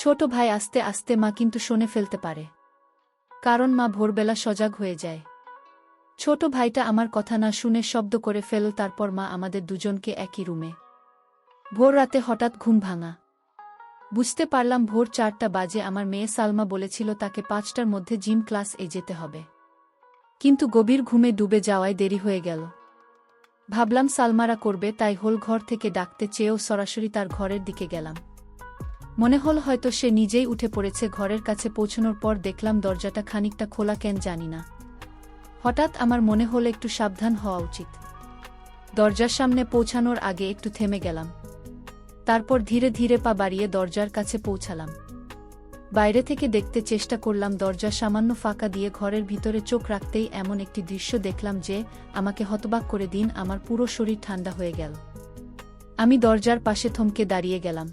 ছোট ভাই আস্তে আস্তে মা কিন্তু শুনে ফেলতে পারে, কারণ মা ভোরবেলা সজাগ হয়ে যায়। ছোট ভাইটা আমার কথা না শুনে শব্দ করে ফেল, তারপর মা আমাদের দুজনকে একই রুমে। ভোর রাতে হঠাৎ ঘুম ভাঙা। বুঝতে পারলাম ভোর 4টা বাজে। আমার মেয়ে সালমা বলেছিল তাকে 5টার মধ্যে জিম ক্লাস-এ যেতে হবে, কিন্তু গভীর ঘুমে ডুবে যাওয়ায় দেরি হয়ে গেল। ভাবলাম সালমারা করবে, তাই হোল ঘর থেকে ডাকতে চেয়েও সরাসরি তার ঘরের দিকে গেলাম। মনে হল হয়তো সে নিজেই উঠে পড়েছে। ঘরের কাছে পৌঁছানোর পর দেখলাম দরজাটা খানিকটা খোলা, কেন জানি না। হঠাৎ আমার মনে হল একটু সাবধান হওয়া উচিত। দরজার সামনে পৌঁছানোর আগে একটু থেমে গেলাম, তারপর ধীরে ধীরে পা বাড়িয়ে দরজার কাছে পৌঁছালাম। বাইরে থেকে দেখতে চেষ্টা করলাম। দরজা সামান্য ফাঁকা দিয়ে ঘরের ভিতরে চোখ রাখতেই এমন একটি দৃশ্য দেখলাম যে আমাকে হতবাক করে দিন। আমার পুরো শরীর ঠান্ডা হয়ে গেল। আমি দরজার পাশে থমকে দাঁড়িয়ে গেলাম।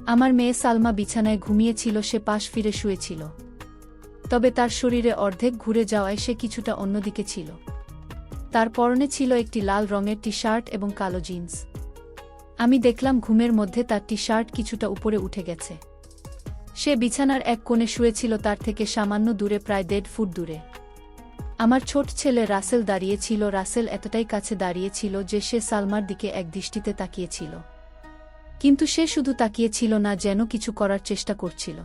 আমার মেয়ে সালমা বিছানায় ঘুমিয়েছিল, সে পাশ ফিরে শুয়েছিল, তবে তার শরীরে অর্ধেক ঘুরে যাওয়ায় সে কিছুটা অন্যদিকে ছিল। তার পরনে ছিল একটি লাল রঙের টি-শার্ট এবং কালো জিন্স। আমি দেখলাম ঘুমের মধ্যে তার টি-শার্ট কিছুটা উপরে উঠে গেছে। সে বিছানার এক কোণে শুয়েছিল, তার থেকে সামান্য দূরে, প্রায় 1.5 ফুট দূরে। আমার ছোট ছেলে রাসেল দাঁড়িয়েছিল। রাসেল এতটাই কাছে দাঁড়িয়েছিল যে সে সালমার দিকে এক দৃষ্টিতে তাকিয়েছিল, কিন্তু সে শুধু তাকিয়েছিল না, যেন কিছু করার চেষ্টা করছিল।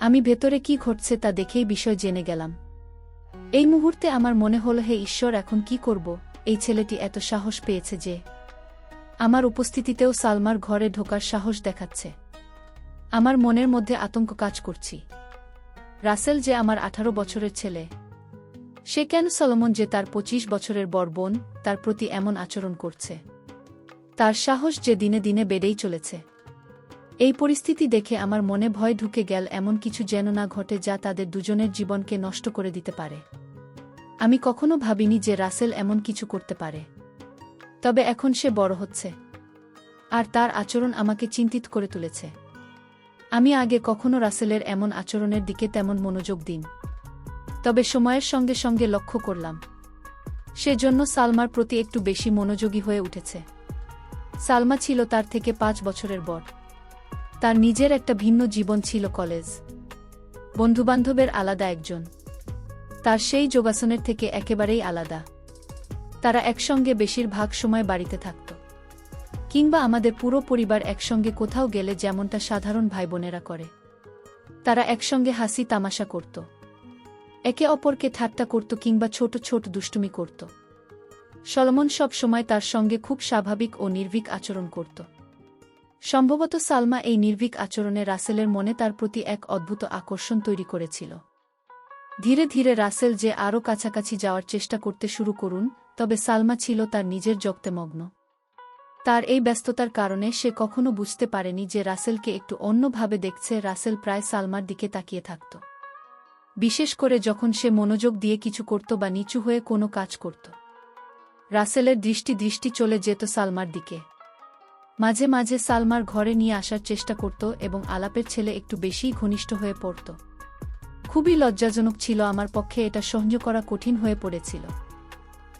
আমি ভেতরে কি ঘটছে তা দেখেই বিষয় জেনে গেলাম। এই মুহূর্তে আমার মনে হল, হে ঈশ্বর, এখন কি করব? এই ছেলেটি এত সাহস পেয়েছে যে আমার উপস্থিতিতেও সালমার ঘরে ঢোকার সাহস দেখাচ্ছে। আমার মনের মধ্যে আতঙ্ক কাজ করছি। রাসেল যে আমার 18 বছরের ছেলে, সে কেন সলোমন যে তার 25 বছরের বড় বোন, তার প্রতি এমন আচরণ করছে? তার সাহস যে দিনে দিনে বেড়েই চলেছে। এই পরিস্থিতি দেখে আমার মনে ভয় ঢুকে গেল, এমন কিছু যেন না ঘটে যা তাদের দুজনের জীবনকে নষ্ট করে দিতে পারে। আমি কখনো ভাবিনি যে রাসেল এমন কিছু করতে পারে, তবে এখন সে বড় হচ্ছে, আর তার আচরণ আমাকে চিন্তিত করে তুলেছে। আমি আগে কখনো রাসেলের এমন আচরণের দিকে তেমন মনোযোগ দিন, তবে সময়ের সঙ্গে সঙ্গে লক্ষ্য করলাম সেজন্য সালমার প্রতি একটু বেশি মনোযোগী হয়ে উঠেছে। সালমা ছিল তার থেকে 5 বছরের বড়। তার নিজের একটা ভিন্ন জীবন ছিল, কলেজ, বন্ধুবান্ধবের আলাদা একজন। তার সেই যোগাসনের থেকে একেবারেই আলাদা। তারা একসঙ্গে বেশিরভাগ সময় বাড়িতে থাকত, কিংবা আমাদের পুরো পরিবার একসঙ্গে কোথাও গেলে যেমনটা সাধারণ ভাইবোনেরা করে। তারা একসঙ্গে হাসি তামাশা করত, একে অপরকে ঠাট্টা করত, কিংবা ছোট ছোট দুষ্টুমি করত। সলোমন সব সময় তার সঙ্গে খুব স্বাভাবিক ও নির্ভীক আচরণ করত। সম্ভবত সালমা এই নির্ভীক আচরণে রাসেলের মনে তার প্রতি এক অদ্ভুত আকর্ষণ তৈরি করেছিল। ধীরে ধীরে রাসেল যে আরও কাছাকাছি যাওয়ার চেষ্টা করতে শুরু করুন, তবে সালমা ছিল তার নিজের জগতে মগ্ন। তার এই ব্যস্ততার কারণে সে কখনো বুঝতে পারেনি যে রাসেলকে একটু অন্যভাবে দেখছে। রাসেল প্রায় সালমার দিকে তাকিয়ে থাকত, বিশেষ করে যখন সে মনোযোগ দিয়ে কিছু করত বা নিচু হয়ে কোনো কাজ করত। রাসেলের দৃষ্টি চলে যেত সালমার দিকে। মাঝে মাঝে সালমার ঘরে নিয়ে আসার চেষ্টা করত এবং আলাপের ছেলে একটু বেশিই ঘনিষ্ঠ হয়ে পড়ত। খুবই লজ্জাজনক ছিল, আমার পক্ষে এটা সহ্য করা কঠিন হয়ে পড়েছিল।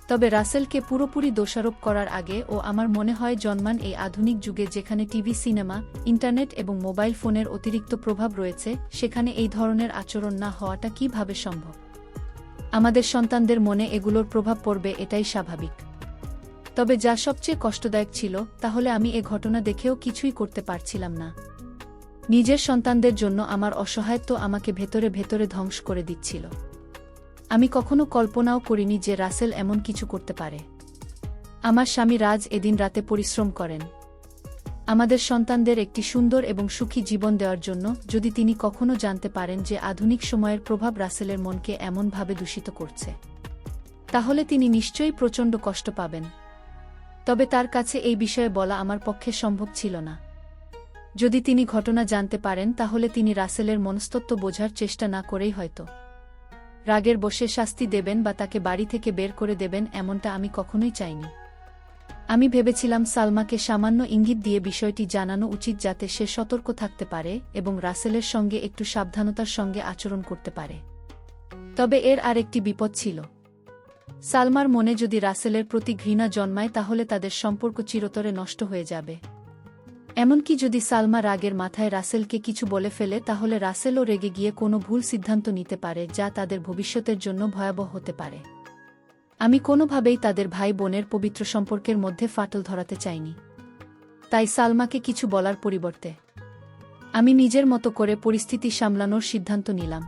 তবে রাসেলকে পুরোপুরি দোষারোপ করার আগে ও আমার মনে হয় জন্মান এই আধুনিক যুগে, যেখানে টিভি, সিনেমা, ইন্টারনেট এবং মোবাইল ফোনের অতিরিক্ত প্রভাব রয়েছে, সেখানে এই ধরনের আচরণ না হওয়াটা কিভাবে সম্ভব? আমাদের সন্তানদের মনে এগুলোর প্রভাব পড়বে, এটাই স্বাভাবিক। তবে যা সবচেয়ে কষ্টদায়ক ছিল, তাহলে আমি এ ঘটনা দেখেও কিছুই করতে পারছিলাম না। নিজের সন্তানদের জন্য আমার অসহায়ত্ব আমাকে ভেতরে ভেতরে ধ্বংস করে দিচ্ছিল। আমি কখনো কল্পনাও করিনি যে রাসেল এমন কিছু করতে পারে। আমার স্বামী রাজ এদিন রাতে পরিশ্রম করেন আমাদের সন্তানদের একটি সুন্দর এবং সুখী জীবন দেওয়ার জন্য। যদি তিনি কখনো জানতে পারেন যে আধুনিক সময়ের প্রভাব রাসেলের মনকে এমনভাবে দূষিত করছে, তাহলে তিনি নিশ্চয়ই প্রচণ্ড কষ্ট পাবেন। তবে তার কাছে এই বিষয়ে বলা আমার পক্ষে সম্ভব ছিল না। যদি তিনি ঘটনা জানতে পারেন, তাহলে তিনি রাসেলের মনস্তত্ত্ব বোঝার চেষ্টা না করেই হয়তো রাগের বশে শাস্তি দেবেন বা তাকে বাড়ি থেকে বের করে দেবেন, এমনটা আমি কখনোই চাইনি। আমি ভেবেছিলাম সালমাকে সামান্য ইঙ্গিত দিয়ে বিষয়টি জানানো উচিত, যাতে সে সতর্ক থাকতে পারে এবং রাসেলের সঙ্গে একটু সাবধানতার সঙ্গে আচরণ করতে পারে। তবে এর আরেকটি বিপদ ছিল। সালমার মনে যদি রাসেলের প্রতি ঘৃণা জন্মায়, তাহলে তাদের সম্পর্ক চিরতরে নষ্ট হয়ে যাবে। এমনকি যদি সালমা রাগের মাথায় রাসেলকে কিছু বলে ফেলে তাহলে রাসেলও রেগে গিয়ে কোনো ভুল সিদ্ধান্ত নিতে পারে যা তাদের ভবিষ্যতের জন্য ভয়াবহ হতে পারে। আমি কোনোভাবেই তাদের ভাই বোনের পবিত্র সম্পর্কের মধ্যে ফাটল ধরাতে চাইনি। তাই সালমাকে কিছু বলার পরিবর্তে আমি নিজের মতো করে পরিস্থিতি সামলানোর সিদ্ধান্ত নিলাম।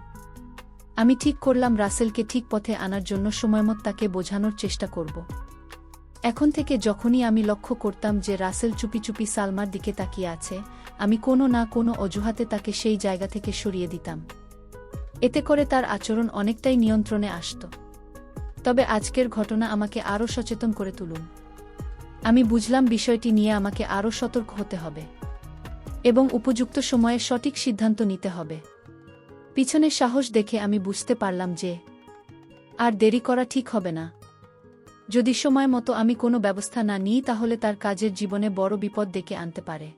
আমি ঠিক করলাম রাসেলকে ঠিক পথে আনার জন্য সময়মত তাকে বোঝানোর চেষ্টা করব। এখন থেকে যখনই আমি লক্ষ্য করতাম যে রাসেল চুপি চুপি সালমার দিকে তাকিয়ে আছে, আমি কোনো না কোনো অজুহাতে তাকে সেই জায়গা থেকে সরিয়ে দিতাম। এতে করে তার আচরণ অনেকটাই নিয়ন্ত্রণে আসত। তবে আজকের ঘটনা আমাকে আরও সচেতন করে তুলুন। আমি বুঝলাম বিষয়টি নিয়ে আমাকে আরও সতর্ক হতে হবে এবং উপযুক্ত সময়ে সঠিক সিদ্ধান্ত নিতে হবে। পিছনে সাহস দেখে আমি বুঝতে পারলাম যে আর দেরি করা ঠিক হবে না। যদি সময় মতো আমি কোনো ব্যবস্থা না নিই তাহলে তার কাজের জীবনে বড় বিপদ ডেকে আনতে পারে।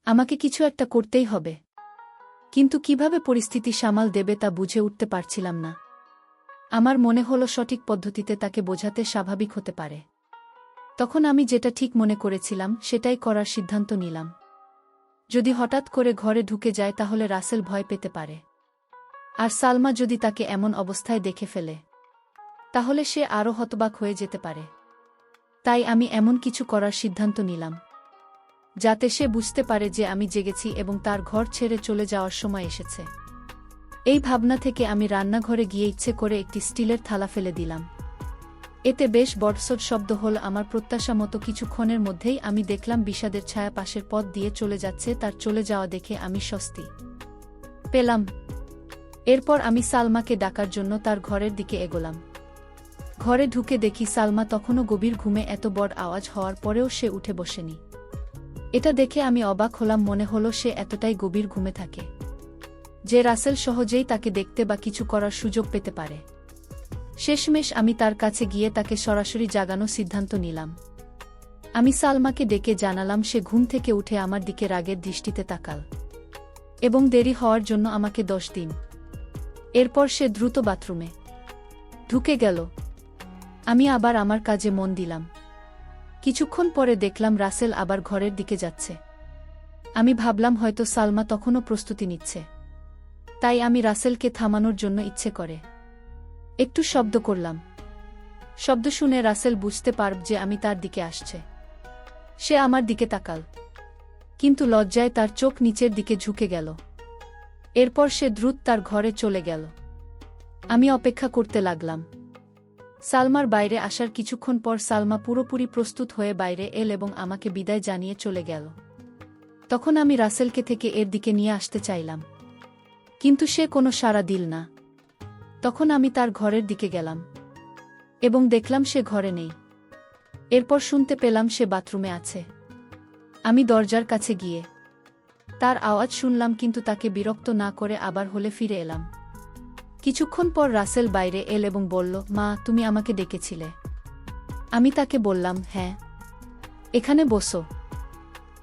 আমাকে কিছু একটা করতেই হবে, কিন্তু কিভাবে পরিস্থিতি সামাল দেবে তা বুঝে উঠতে পারছিলাম না। আমার মনে হলো সঠিক পদ্ধতিতে তাকে বোঝাতে স্বাভাবিক হতে পারে। তখন আমি যেটা ঠিক মনে করেছিলাম সেটাই করার সিদ্ধান্ত নিলাম। যদি হঠাৎ করে ঘরে ঢুকে যায় তাহলে রাসেল ভয় পেতে পারে, আর সালমা যদি তাকে এমন অবস্থায় দেখে ফেলে তাহলে সে আরও হতবাক হয়ে যেতে পারে। তাই আমি এমন কিছু করার সিদ্ধান্ত নিলাম যাতে সে বুঝতে পারে যে আমি জেগেছি এবং তার ঘর ছেড়ে চলে যাওয়ার সময় এসেছে। এই ভাবনা থেকে আমি রান্নাঘরে গিয়ে ইচ্ছে করে একটি স্টিলের থালা ফেলে দিলাম। এতে বেশ বড়সড় শব্দ হল। আমার প্রত্যাশা মতো কিছুক্ষণের মধ্যেই আমি দেখলাম বিষাদের ছায়া পাশের পথ দিয়ে চলে যাচ্ছে। তার চলে যাওয়া দেখে আমি স্বস্তি পেলাম। এরপর আমি সালমাকে ডাকার জন্য তার ঘরের দিকে এগোলাম। ঘরে ঢুকে দেখি সালমা তখনও গভীর ঘুমে। এত বড় আওয়াজ হওয়ার পরেও সে উঠে বসেনি। এটা দেখে আমি অবাক হলাম। মনে হলো সে এতটাই গভীর ঘুমে থাকে যে রাসেল সহজেই তাকে দেখতে বা কিছু করার সুযোগ পেতে পারে। শেষমেশ আমি তার কাছে গিয়ে তাকে সরাসরি জাগানোর সিদ্ধান্ত নিলাম। আমি সালমাকে ডেকে জানালাম। সে ঘুম থেকে উঠে আমার দিকে রাগের দৃষ্টিতে তাকাল এবং দেরি হওয়ার জন্য আমাকে 10 দিন। এরপর সে দ্রুত বাথরুমে ঢুকে গেল। আমি আবার আমার কাজে মন দিলাম। কিছুক্ষণ পরে দেখলাম রাসেল আবার ঘরের দিকে যাচ্ছে। আমি ভাবলাম হয়তো সালমা তখনও প্রস্তুতি নিচ্ছে। তাই আমি রাসেলকে থামানোর জন্য ইচ্ছে করে একটু শব্দ করলাম। শব্দ শুনে রাসেল বুঝতে পারব যে আমি তার দিকে আসছে। সে আমার দিকে তাকাল, কিন্তু লজ্জায় তার চোখ নিচের দিকে ঝুঁকে গেল। এরপর সে দ্রুত তার ঘরে চলে গেল। আমি অপেক্ষা করতে লাগলাম। সালমার বাইরে আসার কিছুক্ষণ পর সালমা পুরোপুরি প্রস্তুত হয়ে বাইরে এল এবং আমাকে বিদায় জানিয়ে চলে গেল। তখন আমি রাসেলকে থেকে এর দিকে নিয়ে আসতে চাইলাম, কিন্তু সে কোনো সাড়া দিল না। তখন আমি তার ঘরের দিকে গেলাম এবং দেখলাম সে ঘরে নেই। এরপর শুনতে পেলাম সে বাথরুমে আছে। আমি দরজার কাছে গিয়ে তার আওয়াজ শুনলাম, কিন্তু তাকে বিরক্ত না করে আবার হলে ফিরে এলাম। কিছুক্ষণ পর রাসেল বাইরে এল এবং বলল, মা, তুমি আমাকে ডেকেছিলে? আমি তাকে বললাম, হ্যাঁ, এখানে বসো,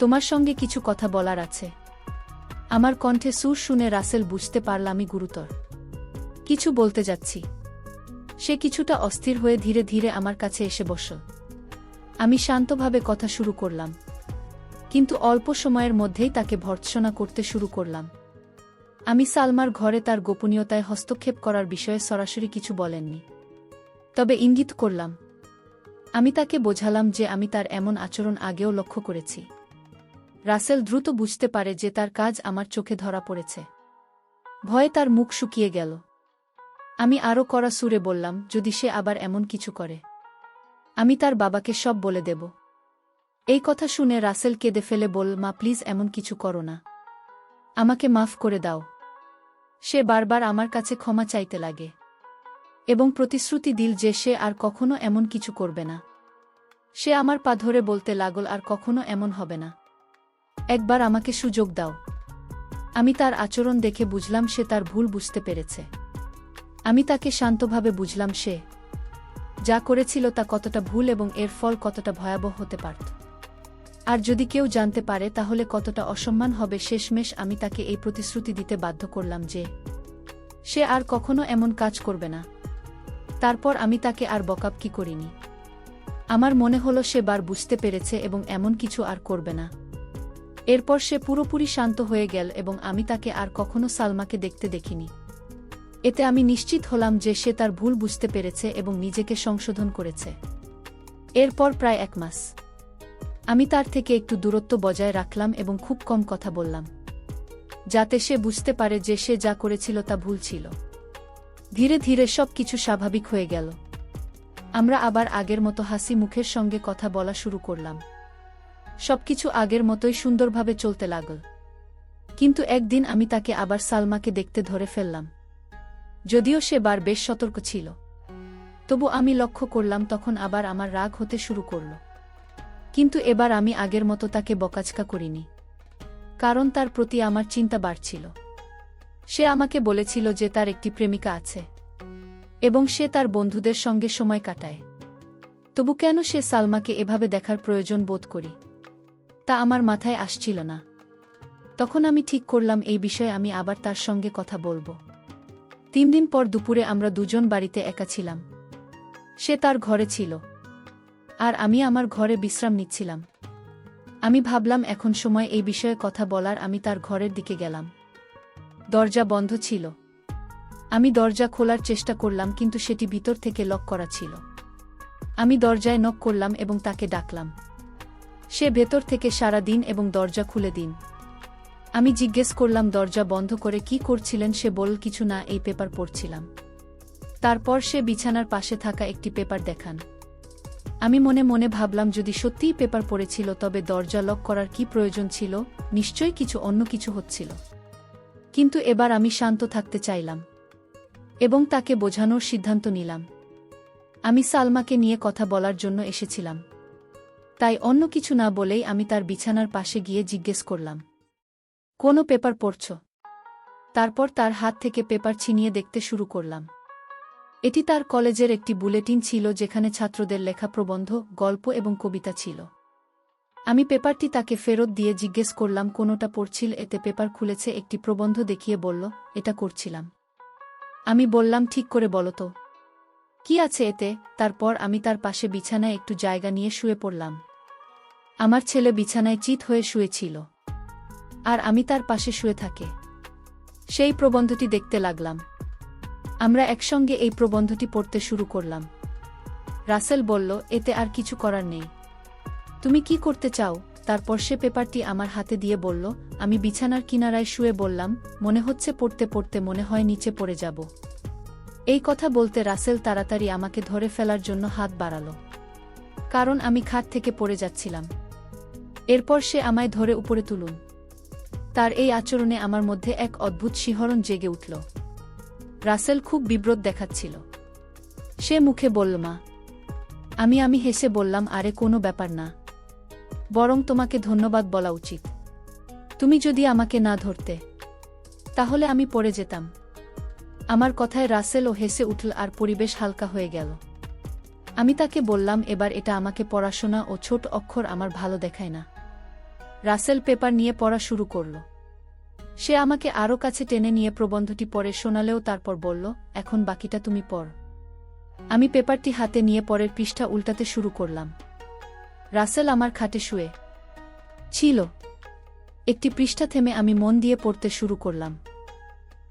তোমার সঙ্গে কিছু কথা বলার আছে। আমার কণ্ঠে সুর শুনে রাসেল বুঝতে পারল আমি গুরুতর কিছু বলতে যাচ্ছি। সে কিছুটা অস্থির হয়ে ধীরে ধীরে আমার কাছে এসে বসল। আমি শান্তভাবে কথা শুরু করলাম, কিন্তু অল্প সময়ের মধ্যেই তাকে ভর্ৎসনা করতে শুরু করলাম। আমি সালমার ঘরে তার গোপনীয়তায় হস্তক্ষেপ করার বিষয়ে সরাসরি কিছু বলেননি, তবে ইঙ্গিত করলাম। আমি তাকে বোঝালাম যে আমি তার এমন আচরণ আগেও লক্ষ্য করেছি। রাসেল দ্রুত বুঝতে পারে যে তার কাজ আমার চোখে ধরা পড়েছে। ভয়ে তার মুখ শুকিয়ে গেল। আমি আরও কড়া সুরে বললাম, যদি সে আবার এমন কিছু করে, আমি তার বাবাকে সব বলে দেব। এই কথা শুনে রাসেল কেঁদে ফেলে বলল, মা, প্লিজ এমন কিছু করো না, আমাকে মাফ করে দাও। সে বারবার আমার কাছে ক্ষমা চাইতে লাগে এবং প্রতিশ্রুতি দিল যে সে আর কখনো এমন কিছু করবে না। সে আমার পা ধরে বলতে লাগল, আর কখনো এমন হবে না, একবার আমাকে সুযোগ দাও। আমি তার আচরণ দেখে বুঝলাম সে তার ভুল বুঝতে পেরেছে। আমি তাকে শান্তভাবে বুঝলাম সে যা করেছিল তা কতটা ভুল এবং এর ফল কতটা ভয়াবহ হতে পারত। আর যদি কেউ জানতে পারে তাহলে কতটা অসম্মান হবে। শেষমেশ আমি তাকে এই প্রতিশ্রুতি দিতে বাধ্য করলাম যে সে আর কখনো এমন কাজ করবে না। তারপর আমি তাকে আর বকাবকি করিনি। আমার মনে হলো সে বার বুঝতে পেরেছে এবং এমন কিছু আর করবে না। এরপর সে পুরোপুরি শান্ত হয়ে গেল এবং আমি তাকে আর কখনো সালমাকে দেখতে দেখিনি। এতে আমি নিশ্চিত হলাম যে সে তার ভুল বুঝতে পেরেছে এবং নিজেকে সংশোধন করেছে। এরপর প্রায় 1 মাস আমি তার থেকে একটু দূরত্ব বজায় রাখলাম এবং খুব কম কথা বললাম, যাতে সে বুঝতে পারে যে সে যা করেছিল তা ভুল ছিল। ধীরে ধীরে সব কিছু স্বাভাবিক হয়ে গেল। আমরা আবার আগের মতো হাসি মুখের সঙ্গে কথা বলা শুরু করলাম। সবকিছু আগের মতোই সুন্দরভাবে চলতে লাগল। কিন্তু একদিন আমি তাকে আবার সালমাকে দেখতে ধরে ফেললাম। যদিও সে বেশ সতর্ক ছিল, তবু আমি লক্ষ্য করলাম তখন আবার আমার রাগ হতে শুরু করল। কিন্তু এবার আমি আগের মতো তাকে বকাঝকা করিনি, কারণ তার প্রতি আমার চিন্তা বাড়ছিল। সে আমাকে বলেছিল যে তার একটি প্রেমিকা আছে এবং সে তার বন্ধুদের সঙ্গে সময় কাটায়। তবু কেন সে সালমাকে এভাবে দেখার প্রয়োজন বোধ করি, তা আমার মাথায় আসছিল না। তখন আমি ঠিক করলাম এই বিষয়ে আমি আবার তার সঙ্গে কথা বলবো। 3 দিন পর দুপুরে আমরা দুজন বাড়িতে একা ছিলাম। সে তার ঘরে ছিল আর আমি আমার ঘরে বিশ্রাম নিচ্ছিলাম। আমি ভাবলাম এখন সময় এই বিষয়ে কথা বলার। আমি তার ঘরের দিকে গেলাম। দরজা বন্ধ ছিল। আমি দরজা খোলার চেষ্টা করলাম, কিন্তু সেটি ভিতর থেকে লক করা ছিল। আমি দরজায় নক করলাম এবং তাকে ডাকলাম। সে ভেতর থেকে সাড়া দিন এবং দরজা খুলে দিন। আমি জিজ্ঞেস করলাম দরজা বন্ধ করে কি করছিলেন। সে বলল, কিছু না, এই পেপার পড়ছিলাম। তারপর সে বিছানার পাশে থাকা একটি পেপার দেখান। আমি মনে মনে ভাবলাম যদি সত্যিই পেপার পড়েছিল তবে দরজা লক করার কি প্রয়োজন ছিল? নিশ্চয়ই অন্য কিছু হচ্ছিল। কিন্তু এবার আমি শান্ত থাকতে চাইলাম এবং তাকে বোঝানোর সিদ্ধান্ত নিলাম। আমি সালমাকে নিয়ে কথা বলার জন্য এসেছিলাম, তাই অন্য কিছু না বলেই আমি তার বিছানার পাশে গিয়ে জিজ্ঞেস করলাম, কোনো পেপার পড়ছ? তারপর তার হাত থেকে পেপার ছিনিয়ে দেখতে শুরু করলাম। এটি তার কলেজের একটি বুলেটিন ছিল, যেখানে ছাত্রদের লেখা প্রবন্ধ, গল্প এবং কবিতা ছিল। আমি পেপারটি তাকে ফেরত দিয়ে জিজ্ঞেস করলাম কোনোটা পড়ছিল। এতে পেপার খুলেছে একটি প্রবন্ধ দেখিয়ে বলল, এটা করছিলাম। আমি বললাম, ঠিক করে বলো তো, কি আছে এতে? তারপর আমি তার পাশে বিছানায় একটু জায়গা নিয়ে শুয়ে পড়লাম। আমার ছেলে বিছানায় চিৎ হয়ে শুয়েছিল আর আমি তার পাশে শুয়ে থাকে সেই প্রবন্ধটি দেখতে লাগলাম। আমরা একসঙ্গে এই প্রবন্ধটি পড়তে শুরু করলাম। রাসেল বলল, এতে আর কিছু করার নেই, তুমি কি করতে চাও? তারপর সে পেপারটি আমার হাতে দিয়ে বলল, আমি বিছানার কিনারায় শুয়ে বললাম, মনে হচ্ছে পড়তে পড়তে মনে হয় নিচে পড়ে যাব। এই কথা বলতে রাসেল তাড়াতাড়ি আমাকে ধরে ফেলার জন্য হাত বাড়ালো, কারণ আমি খাট থেকে পড়ে যাচ্ছিলাম। এরপর সে আমায় ধরে উপরে তুলুন। তার এই আচরণে আমার মধ্যে এক অদ্ভুত শিহরণ জেগে উঠল। রাসেল খুব বিব্রত দেখাচ্ছিল। সে মুখে বলল, মা। আমি হেসে বললাম, আরে কোনো ব্যাপার না, বরং তোমাকে ধন্যবাদ বলা উচিত। তুমি যদি আমাকে না ধরতে তাহলে আমি পড়ে যেতাম। আমার কথায় রাসেলও হেসে উঠল আর পরিবেশ হালকা হয়ে গেল। আমি তাকে বললাম, এবার এটা আমাকে পড়াশোনা ও ছোট অক্ষর আমার ভালো দেখায় না। রাসেল পেপার নিয়ে পড়া শুরু করল। সে আমাকে আরও কাছে টেনে নিয়ে প্রবন্ধটি পড়ে শোনালেও তারপর বলল, এখন বাকিটা তুমি পড়। আমি পেপারটি হাতে নিয়ে পরের পৃষ্ঠা উল্টাতে শুরু করলাম। রাসেল আমার খাটে শুয়ে ছিল। একটি পৃষ্ঠা থেমে আমি মন দিয়ে পড়তে শুরু করলাম।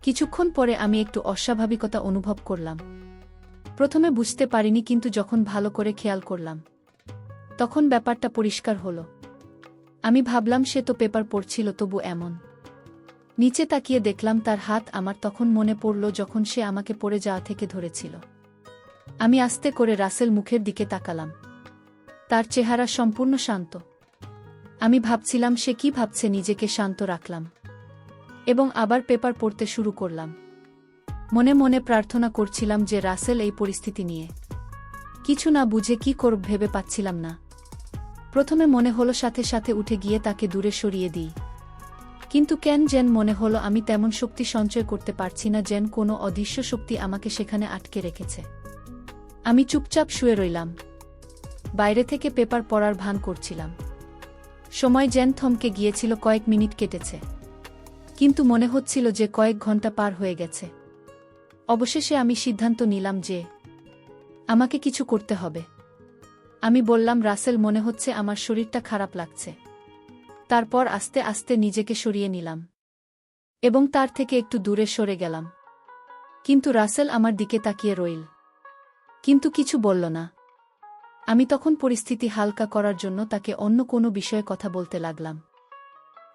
কিছুক্ষণ পরে আমি একটু অস্বাভাবিকতা অনুভব করলাম। প্রথমে বুঝতে পারিনি, কিন্তু যখন ভালো করে খেয়াল করলাম তখন ব্যাপারটা পরিষ্কার হলো। আমি ভাবলাম সে তো পেপার পড়ছিল, তবু এমন। নিচে তাকিয়ে দেখলাম তার হাত। আমার তখন মনে পড়ল যখন সে আমাকে পড়ে যাওয়া থেকে ধরেছিল। আমি আস্তে করে রাসেল মুখের দিকে তাকালাম। তার চেহারা সম্পূর্ণ শান্ত। আমি ভাবছিলাম সে কি ভাবছে। নিজেকে শান্ত রাখলাম এবং আবার পেপার পড়তে শুরু করলাম। মনে মনে প্রার্থনা করছিলাম যে রাসেল এই পরিস্থিতি নিয়ে কিছু না বুঝে কি করব ভেবে পাচ্ছিলাম না। প্রথমে মনে হলো সাথে সাথে উঠে গিয়ে তাকে দূরে সরিয়ে দিই, কিন্তু কেন যেন মনে হলো আমি তেমন শক্তি সঞ্চয় করতে পারছি না, যেন কোনো অদৃশ্য শক্তি আমাকে সেখানে আটকে রেখেছে। আমি চুপচাপ শুয়ে রইলাম। বাইরে থেকে পেপার পড়ার ভান করছিলাম। সময় যেন থমকে গিয়েছিল। কয়েক মিনিট কেটেছে, কিন্তু মনে হচ্ছিল যে কয়েক ঘন্টা পার হয়ে গেছে। অবশেষে আমি সিদ্ধান্ত নিলাম যে আমাকে কিছু করতে হবে। আমি বললাম, রাসেল, মনে হচ্ছে আমার শরীরটা খারাপ লাগছে। তারপর আস্তে আস্তে নিজেকে সরিয়ে নিলাম এবং তার থেকে একটু দূরে সরে গেলাম। কিন্তু রাসেল আমার দিকে তাকিয়ে রইল, কিন্তু কিছু বলল না। আমি তখন পরিস্থিতি হালকা করার জন্য তাকে অন্য কোনো বিষয়ে কথা বলতে লাগলাম।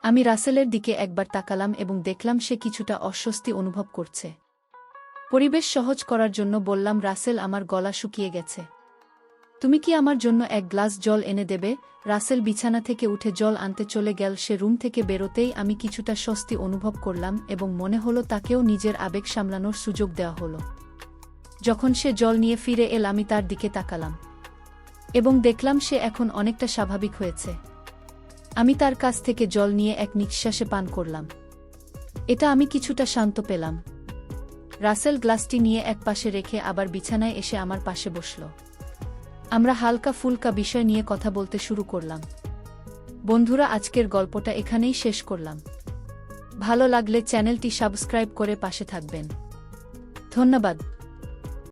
আমি রাসেলের দিকে একবার তাকালাম এবং দেখলাম সে কিছুটা অস্বস্তি অনুভব করছে। পরিবেশ সহজ করার জন্য বললাম, রাসেল, আমার গলা শুকিয়ে গেছে। তুমি কি আমার জন্য এক গ্লাস জল এনে দেবে? রাসেল বিছানা থেকে উঠে জল আনতে চলে গেল। সে রুম থেকে বেরোতেই আমি কিছুটা স্বস্তি অনুভব করলাম এবং মনে হলো তাকেও নিজের আবেগ সামলানোর সুযোগ দেওয়া হলো। যখন সে জল নিয়ে ফিরে এল, আমি তার দিকে তাকালাম এবং দেখলাম সে এখন অনেকটা স্বাভাবিক হয়েছে। আমি তার কাছ থেকে জল নিয়ে এক নিঃশ্বাসে পান করলাম। এটা আমি কিছুটা শান্ত পেলাম। রাসেল গ্লাসটি নিয়ে এক পাশে রেখে আবার বিছানায় এসে আমার পাশে বসল। আমরা হালকা ফুলকা বিষয় নিয়ে কথা বলতে শুরু করলাম। বন্ধুরা, আজকের গল্পটা এখানেই শেষ করলাম। ভালো লাগলে চ্যানেলটি সাবস্ক্রাইব করে পাশে থাকবেন। ধন্যবাদ।